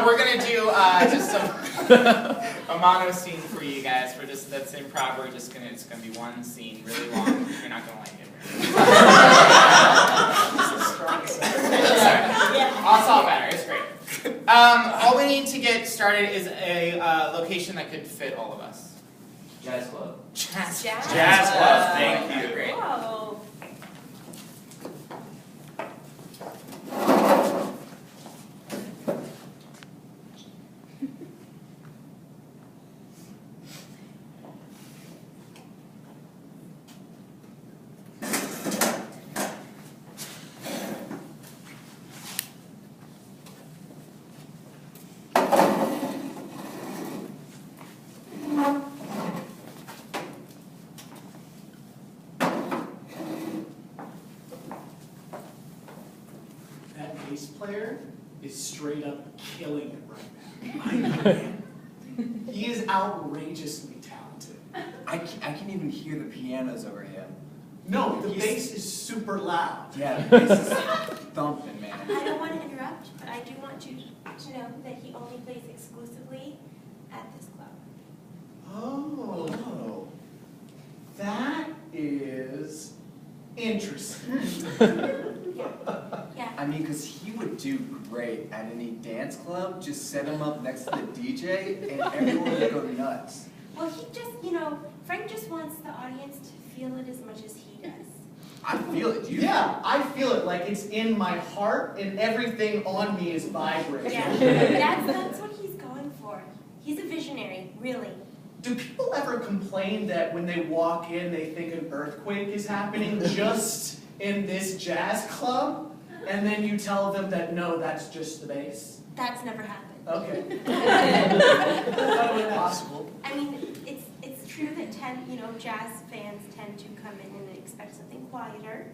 We're gonna do just a monoscene for you guys. For just that's improv. It's gonna be one scene, really long. You're not gonna like it. It's all better. It's great. All we need to get started is a location that could fit all of us. Jazz club. Jazz club. Thank you. Great. Whoa. Bass player is straight up killing it right now. I know him. He is outrageously talented. I can't even hear the pianos over him. No, the bass is super loud. Yeah, the bass is thumping, man. I don't want to interrupt, but I do want you to know that he only plays exclusively at this club. Oh. That is interesting. Yeah. I mean, because he would do great at any dance club. Just set him up next to the DJ, and everyone would go nuts. Well, he just, Frank just wants the audience to feel it as much as he does. I feel it. Yeah, I feel it like it's in my heart, and everything on me is vibrating. Yeah, that's what he's going for. He's a visionary, really. Do people ever complain that when they walk in, they think an earthquake is happening just in this jazz club? And then you tell them that, no, that's just the bass? That's never happened. Okay. Totally possible. I mean, it's true that jazz fans tend to come in and expect something quieter,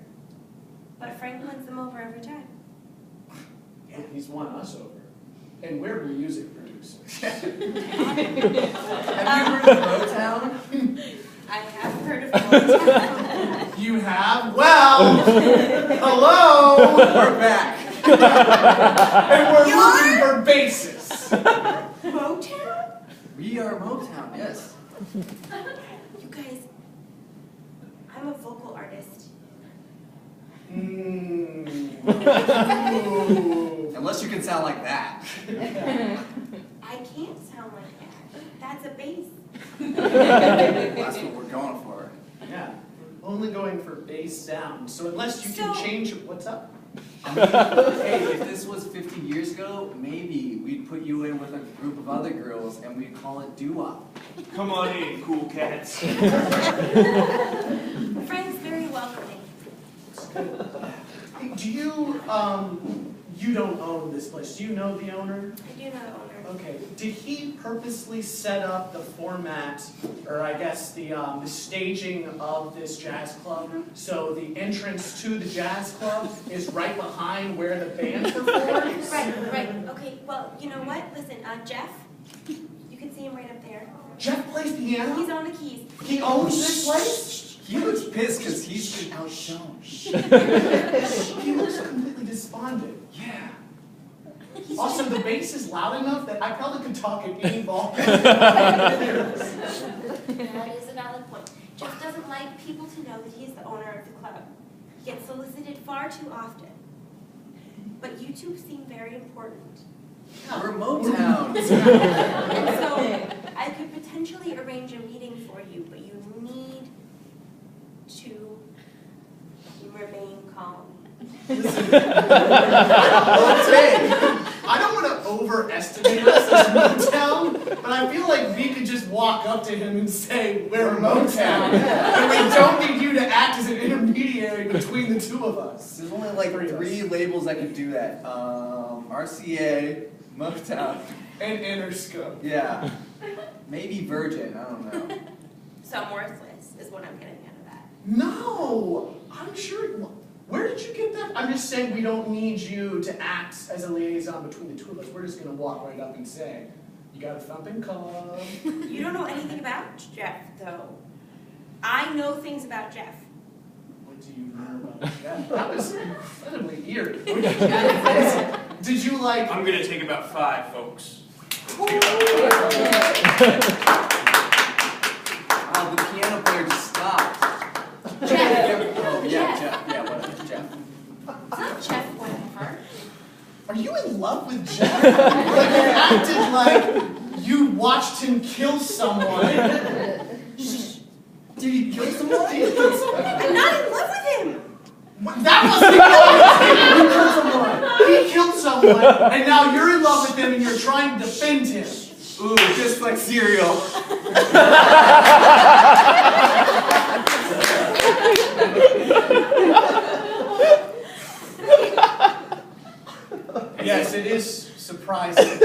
but Frank wins them over every time. Yeah, he's won us over. And we're music producers. Have you heard of Motown? I have heard of Motown. You have? Well, hello! We're back. And we're looking for basses. Motown? We are Motown, yes. You guys, I'm a vocal artist. Unless you can sound like that. I can't sound like that. That's a bass. That's what we're going for. Yeah, we're only going for bass sound. So unless you can change it, what's up? Hey, if this was 50 years ago, maybe we'd put you in with a group of other girls and we'd call it doo-wop. Come on in, cool cats. Frank's very welcoming. Do you, you don't own this place. Do you know the owner? I do know the owner. Okay. Did he purposely set up the format, or I guess the staging of this jazz club, so the entrance to the jazz club is right behind where the band performs? Right. Okay, well, you know what? Listen, Jeff, you can see him right up there. Jeff plays piano? He's on the keys. He owns this place? He looks pissed because he's been outshone. He looks completely despondent. Yeah. Also, the bass is loud enough that I probably could talk at any volume. That is a valid point. Jeff doesn't like people to know that he's the owner of the club. He gets solicited far too often. But you two seem very important. Yeah, we're Motown. And so, I could potentially arrange a meeting for you, but you need to remain calm. Listen, I don't want to overestimate us as Motown, but I feel like we could just walk up to him and say, we're Motown. And we don't need you to act as an intermediary between the two of us. There's only like three labels that can do that. RCA, Motown. And Interscope. Yeah. Maybe Virgin, I don't know. So I'm worthless, is what I'm getting out of that. No! I'm sure... Where did you get that? I'm just saying we don't need you to act as a liaison between the two of us. We're just going to walk right up and say, you got a thumping club. You don't know anything about Jeff, though. I know things about Jeff. What do you know about Jeff? That was incredibly eerie. Did you like? I'm gonna take about 5, folks. Wow, the piano player just stopped. Jeff. Oh, yeah, Jeff. Jeff. Yeah, whatever, Jeff. It's not Jeff whatever. Are you in love with Jeff? Like you acted like you watched him kill someone. Did he kill someone? I'm not in love with him. That wasn't love. He killed someone, and now you're in love with him, and you're trying to defend him. Ooh, just like cereal. Yes, it is surprising.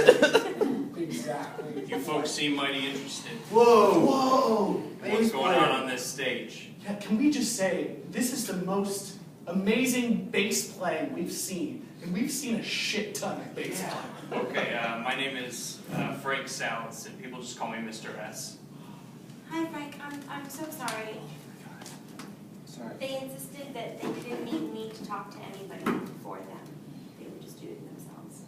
Exactly. You folks seem mighty interested. Whoa! Whoa! What's going on this stage? Yeah, can we just say, this is the most amazing bass playing we've seen. And we've seen a shit ton of bass playing. Okay, my name is Frank Sallis, and people just call me Mr. S. Hi, Frank. I'm so sorry. Sorry. They insisted that they didn't need me to talk to anybody for them. They would just do it themselves.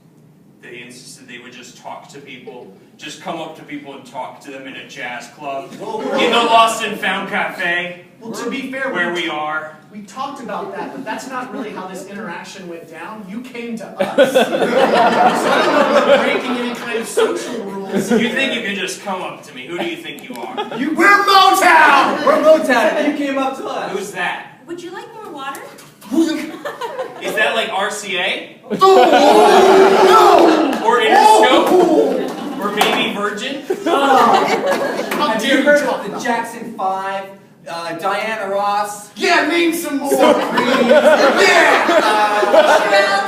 They insisted they would just talk to people, just come up to people and talk to them in a jazz club, in the Lost and Found Cafe, Well, to be fair, where we are. we talked about that, but that's not really how this interaction went down. You came to us. So I don't know if we're breaking any kind of social rules. You think you can just come up to me? Who do you think you are? We're Motown! We're Motown. You came up to us. Who's that? Would you like more water? Is that like RCA? No! Or Interscope? Or maybe Virgin? How Have dare you heard talk of the about Jackson 5? Diana Ross? Yeah, name some more. Yeah!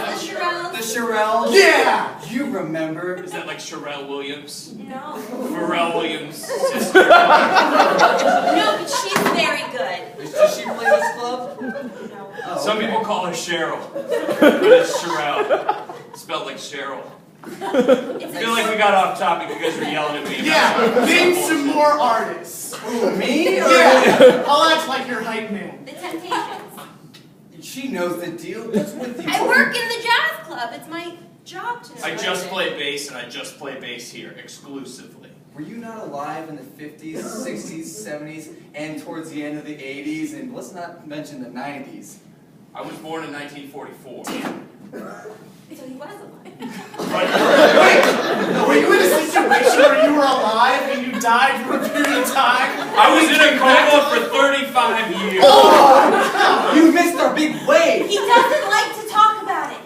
The Shirelles. The Shirelles? Yeah! You remember? Is that like Sherelle Williams? No. Pharrell Williams' sister? No, but she's very good. Does she play this club? No. Oh, Some okay. people call her Cheryl, but it's Sherelle. Spelled like Cheryl. I feel like we got off topic. You guys were yelling at me about Yeah, name some more artists. Ooh, me? Or Yeah, I'll act like your hype man. The Temptations. She knows the deal. What's with you? I work in the jazz club. It's my job to know. I just play bass, and I just play bass here, exclusively. Were you not alive in the 50s, 60s, 70s, and towards the end of the 80s, and let's not mention the 90s? I was born in 1944. So he was alive. Wait, were you in a situation where you were alive and you died for a period of time? I was in a coma for 35 years. Oh, You missed our big wave! He doesn't like to talk about it.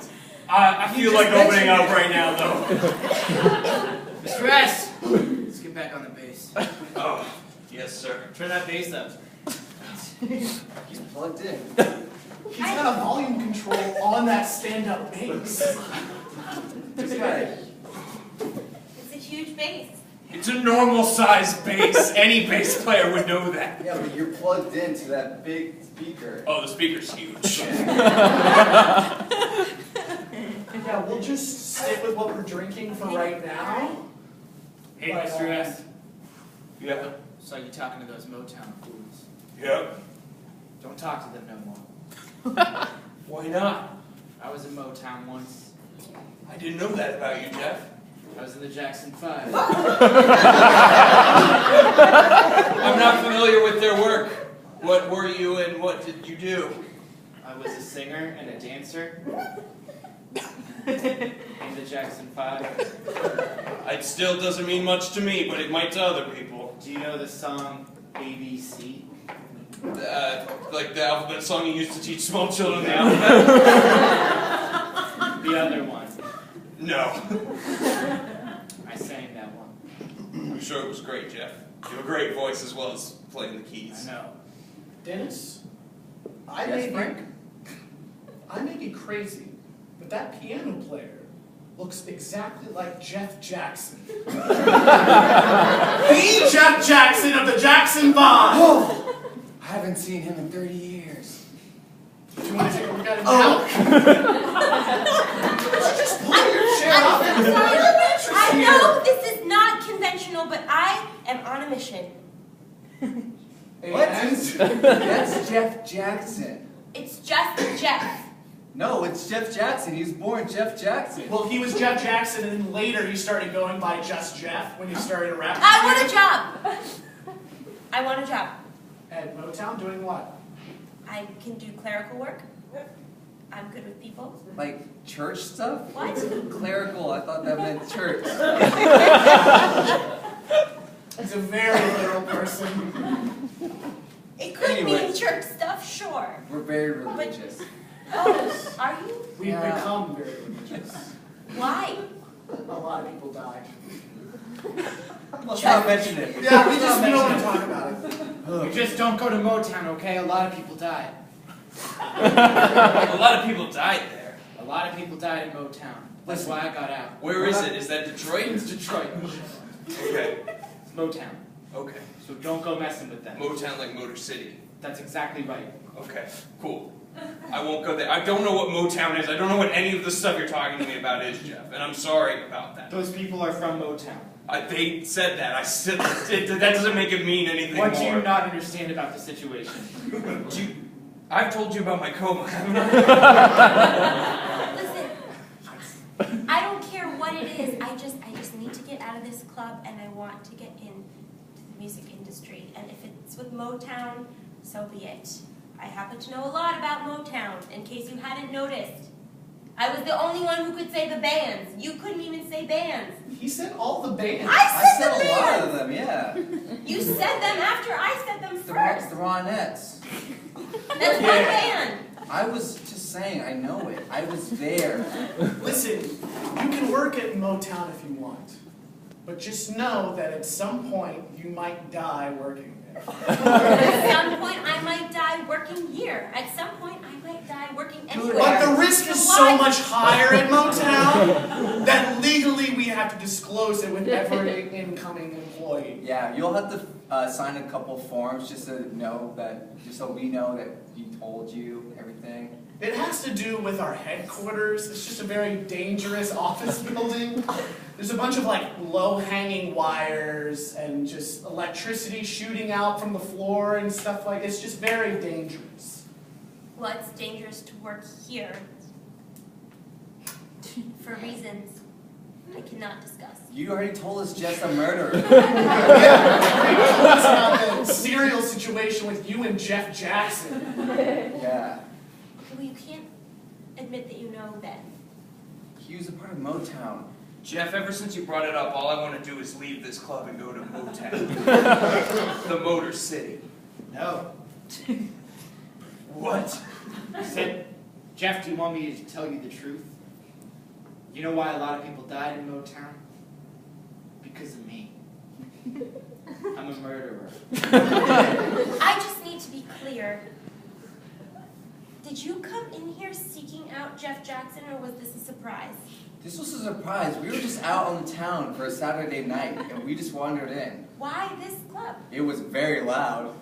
I feel like opening up right now, though. Mr. S, let's get back on the bass. Oh, yes, sir. Turn that bass up. He's plugged in. he's got a volume control on that stand-up bass. This guy. It's a huge bass. It's a normal-sized bass. Any bass player would know that. Yeah, but you're plugged into that big speaker. Oh, the speaker's huge. Yeah, we'll just stick with what we're drinking for right now. Hey, Right Mr. on. S, Yeah. saw you talking to those Motown fools. Yep. Don't talk to them no more. Why not? I was in Motown once. I didn't know that about you, Jeff. I was in the Jackson 5. I'm not familiar with their work. What were you and what did you do? I was a singer and a dancer in the Jackson 5. It still doesn't mean much to me, but it might to other people. Do you know the song ABC? Like the alphabet song you used to teach small children the alphabet? The other one. No. I sang that one. I'm sure it was great, Jeff. You have a great voice as well as playing the keys. I know. Dennis, Yes, Frank? I may be crazy, but that piano player looks exactly like Jeff Jackson. The Jeff Jackson of the Jackson 5! Oh, I haven't seen him in 30 years. Do you want to take a look at him now? Just pull your chair up. I'm sorry. I know this is not conventional, but I am on a mission. What? That's Jeff Jackson. It's just Jeff. No, it's Jeff Jackson. He was born Jeff Jackson. Well, he was Jeff Jackson, and then later he started going by just Jeff when he started rapping. I want a job. I want a job. At Motown, doing what? I can do clerical work. I'm good with people. Like church stuff? What? Clerical, I thought that meant church. He's a very literal person. It could Anyway. mean church stuff, sure. We're very religious. Oh, are you? We've Yeah. become very religious. Why? A lot of people died. Let's not mention it. Yeah, we don't want to talk about it. You just don't go to Motown, okay? A lot of people died. A lot of people died there. A lot of people died in Motown. That's why I got out. Where is it? Is that Detroit? It's Detroit. Okay. It's Motown. Okay. So don't go messing with them. Motown like Motor City. That's exactly right. Okay, cool. I won't go there. I don't know what Motown is. I don't know what any of the stuff you're talking to me about is, Jeff. And I'm sorry about that. Those people are from Motown. They said that. I said that doesn't make it mean anything What more. do you not understand about the situation? I've told you about my coma, haven't I? Listen, I don't care what it is. I just need to get out of this club, and I want to get into the music industry. And if it's with Motown, so be it. I happen to know a lot about Motown, in case you hadn't noticed. I was the only one who could say the bands. You couldn't even say bands. He said all the bands. I said the a lot bands! of them, yeah. You said them after I said them first. The Ronettes. That's one band. I was just saying, I know it. I was there. Listen, you can work at Motown if you want, but just know that at some point you might die working there. At some point, I might die working here. At some point, I might die working anywhere. But the risk is so much higher at Motown that legally we have to disclose it with every incoming employee. Yeah, you'll have to sign a couple forms just so we know that we told you everything. It has to do with our headquarters. It's just a very dangerous office building. There's a bunch of like low-hanging wires and just electricity shooting out from the floor and stuff like. It's just very dangerous. Well, it's dangerous to work here for reasons I cannot discuss. You already told us Jeff's a murderer. Yeah, it's about the serial situation with you and Jeff Jackson. Yeah. Well, you can't admit that you know that. He was a part of Motown. Jeff, ever since you brought it up, all I want to do is leave this club and go to Motown. The Motor City. No. What? I said, Jeff, do you want me to tell you the truth? You know why a lot of people died in Motown? Because of me. I'm a murderer. I just need to be clear. Did you come in here seeking out Jeff Jackson, or was this a surprise? This was a surprise. We were just out on the town for a Saturday night, and we just wandered in. Why this club? It was very loud.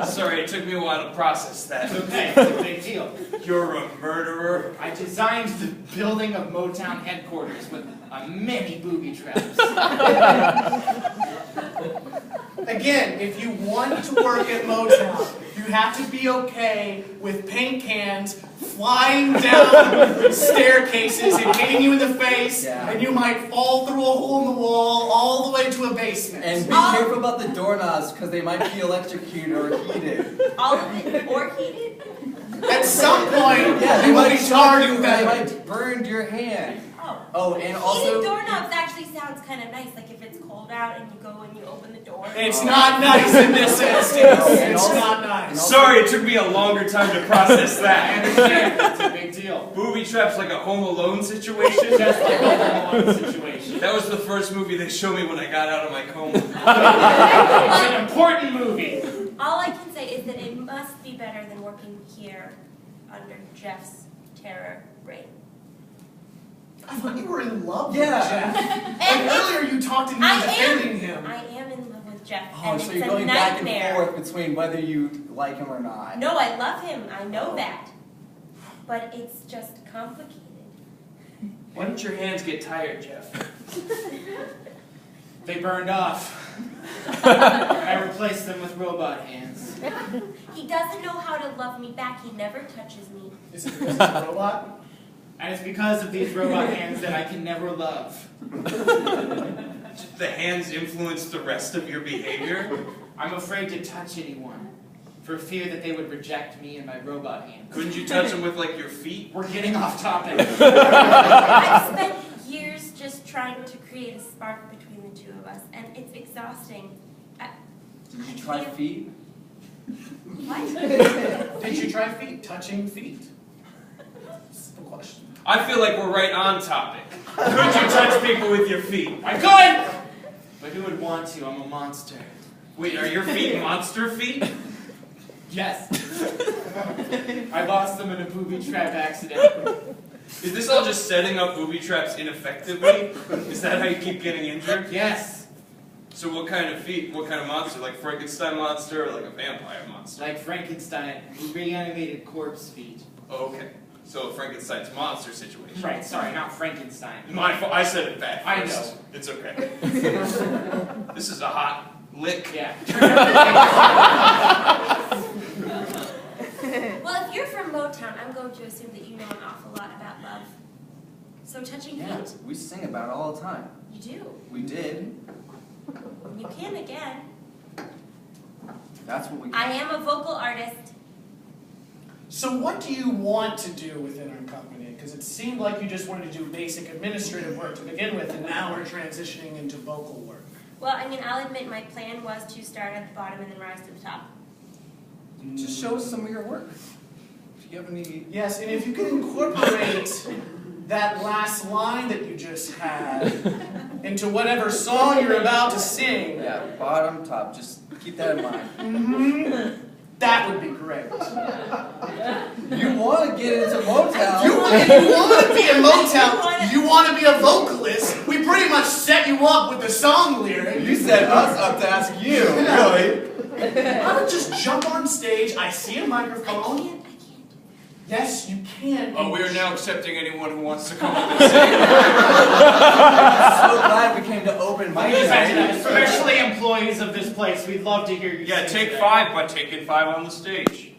Sorry, it took me a while to process that. It's okay, it's a big deal. You're a murderer? I designed the building of Motown headquarters with many booby traps. Again, if you want to work at Motown, you have to be okay with paint cans flying down staircases and hitting you in the face, Yeah. and you might fall through a hole in the wall all the way to a basement. And be careful about the doorknobs, because they might be electrocuted or heated. All of it, or heated? At some point, Yeah, you will might be shock charged you, with they that. might burn your hand. Oh. Oh, and Heated also... doorknobs actually sounds kind of nice, like if it's cold out and you go and you open the door. It's not nice in this instance. And It's also- not and nice. also- Sorry, it took me a longer time to process I that. understand, it's a big deal. Booby traps like a Home Alone situation? Just like a Home Alone situation. That was the first movie they showed me when I got out of my coma. It's an important movie. All I can say is that it must be better than working here under Jeff's terror reign. I thought you were in love Yeah. with Jeff. And And earlier you talked to me I defending him. am in love with Jeff, Oh, and so it's you're a going back and nightmare. forth between whether you like him or not. No, I love him. I know that. But it's just complicated. Why don't your hands get tired, Jeff? They burned off. I replaced them with robot hands. He doesn't know how to love me back. He never touches me. Is it because it's a robot? And it's because of these robot hands that I can never love. The hands influence the rest of your behavior? I'm afraid to touch anyone, for fear that they would reject me and my robot hands. Couldn't you touch them with, like, your feet? We're getting off topic. I've spent years just trying to create a spark between the two of us, and it's exhausting. Did you try feet? What? Did you try feet? Touching feet? Simple question. I feel like we're right on topic. Could you touch people with your feet? I could! But who would want to? I'm a monster. Wait, are your feet monster feet? Yes. I lost them in a booby trap accident. Is this all just setting up booby traps ineffectively? Is that how you keep getting injured? Yes. So what kind of feet? What kind of monster? Like Frankenstein monster or like a vampire monster? Like Frankenstein, who reanimated corpse feet. Oh, okay. So a Frankenstein's monster situation. Right, sorry, not Frankenstein. My fault. I said it bad I first. know. It's okay. This is a hot lick. Yeah. Well, if you're from Motown, I'm going to assume that you know an awful lot about love. So touching Yeah, feet, we sing about it all the time. you do. We did. You can again. That's what we. I am a vocal artist. So what do you want to do within our company? Because it seemed like you just wanted to do basic administrative work to begin with, and now we're transitioning into vocal work. Well, I mean, I'll admit my plan was to start at the bottom and then rise to the top. Just show us some of your work. If you have any. Yes, and if you could incorporate that last line that you just had into whatever song you're about to sing, Yeah, bottom, top. Just keep that in mind. that would be great. You want to get into Motown? If you want to be a Motown, you want to be a vocalist, we pretty much set you up with the song lyric. You set us up to ask you, really? I would just jump on stage, I see a I microphone. can't. Yes, you can. Oh, we are now accepting anyone who wants to come up and sing. I'm so glad we came to open mic night. Especially employees of this place, we'd love to hear you Yeah, sing take today. 5 by taking 5 on the stage.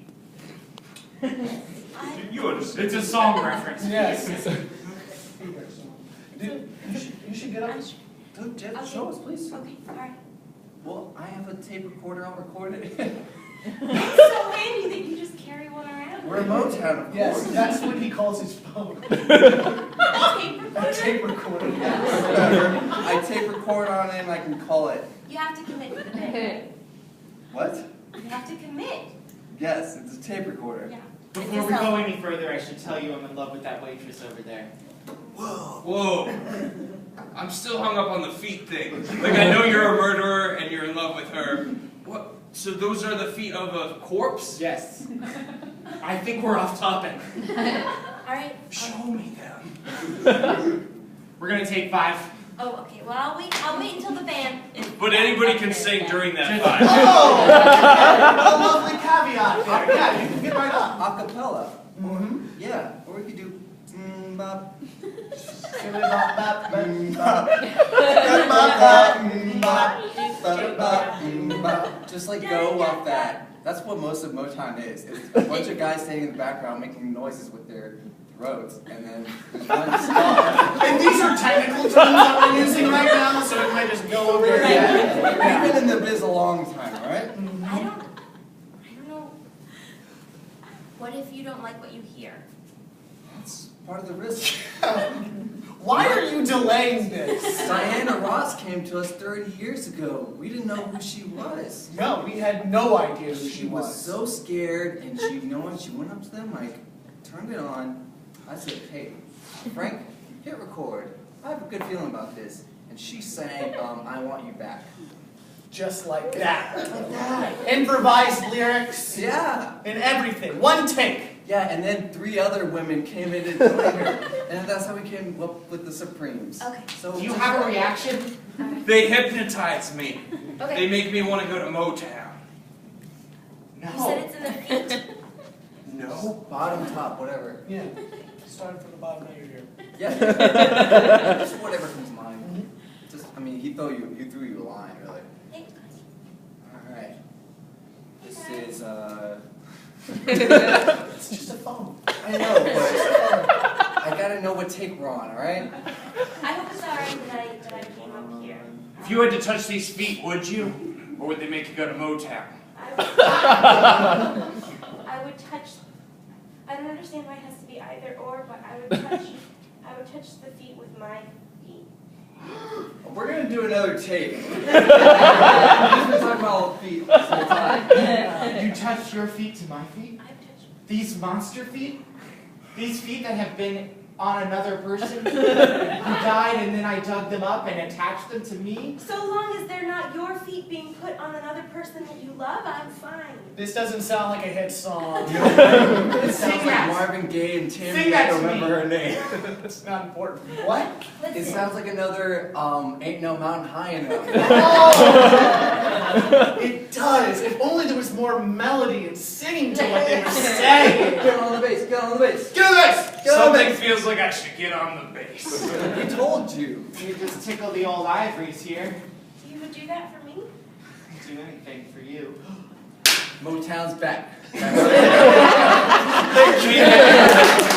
You understand? It's a song reference. Yes. You should get up. Look, Jeff, Okay. show us, please. Okay, alright. Well, I have a tape recorder. I'll record it. It's so handy that you just carry one around. We're Motown, of Yes, course. that's what he calls his phone. A tape A recorder? tape recorder, yes. I tape record on it and I can call it. You have to commit to the bit. What? You have to commit. Yes, it's a tape recorder. Yeah. Before we go any further, I should tell you I'm in love with that waitress over there. Whoa. I'm still hung up on the feet thing. Like, I know you're a murderer and you're in love with her. What? So those are the feet of a corpse? Yes. I think we're off topic. Alright. Show me them. We're gonna take 5. Oh, okay. Well, I'll wait until the band is. But anybody can sing during that 5. Oh! A lovely caveat there. Yeah, you can get right up. Acapella. Mm-hmm. Yeah, or we could do bop. Just like go off that. That's what most of Motown is. It's a bunch of guys standing in the background making noises with their throats, and then there's one star. And these are technical terms that we're using right now, so it might just go over your head. We've been in the biz a long time, right? I don't know. What if you don't like what you hear? That's part of the risk. Why are you delaying this? Diana Ross came to us 30 years ago. We didn't know who she was. No, we had no idea who She was so scared, and she, you know what? She went up to the mic, turned it on. I said, "Hey, Frank, hit record. I have a good feeling about this." And she sang, "I Want You Back." Just like that. Like that. Improvised lyrics Yeah. and everything. One take. Yeah, and then 3 other women came in and joined her, and that's how we came up with the Supremes. Okay. So Do you have a reaction? They hypnotize me. Okay. They make me want to go to Motown. You said it's in the feet. No. Bottom, top, whatever. Yeah. Starting from the bottom, now you're here. Yeah. Just whatever comes to mind. Just, I mean, he threw you a line, really. Thanks. All right. This guys. is It's just a phone. I know, but I gotta know what take we're on. All right. I hope it's alright that I came up here. If you had to touch these feet, would you? Or would they make you go to Motown? I would touch. I don't understand why it has to be either or, but I would touch the feet with my feet. We're gonna do another take. We've been talking about feet this whole time. You touched your feet to my feet? I've touched. These monster feet? These feet that have been on another person who died and then I dug them up and attached them to me? So long as they're not your feet being put on another person that you love, I'm fine. This doesn't sound like a hit song. It sounds Sing like that. Marvin Gaye and Tammy. Sing that I don't to remember me. her name. It's not important. What? It Listen. sounds like another Ain't No Mountain High Enough. It does. If only there was more melody and singing to what they were saying. Get on the bass. Get on the bass. Get this! Get on the Something bass. feels like I should get on the bass. We told you. You just tickle the old ivories here. You would do that for me? I'd do anything for you. Motown's back. Thank you.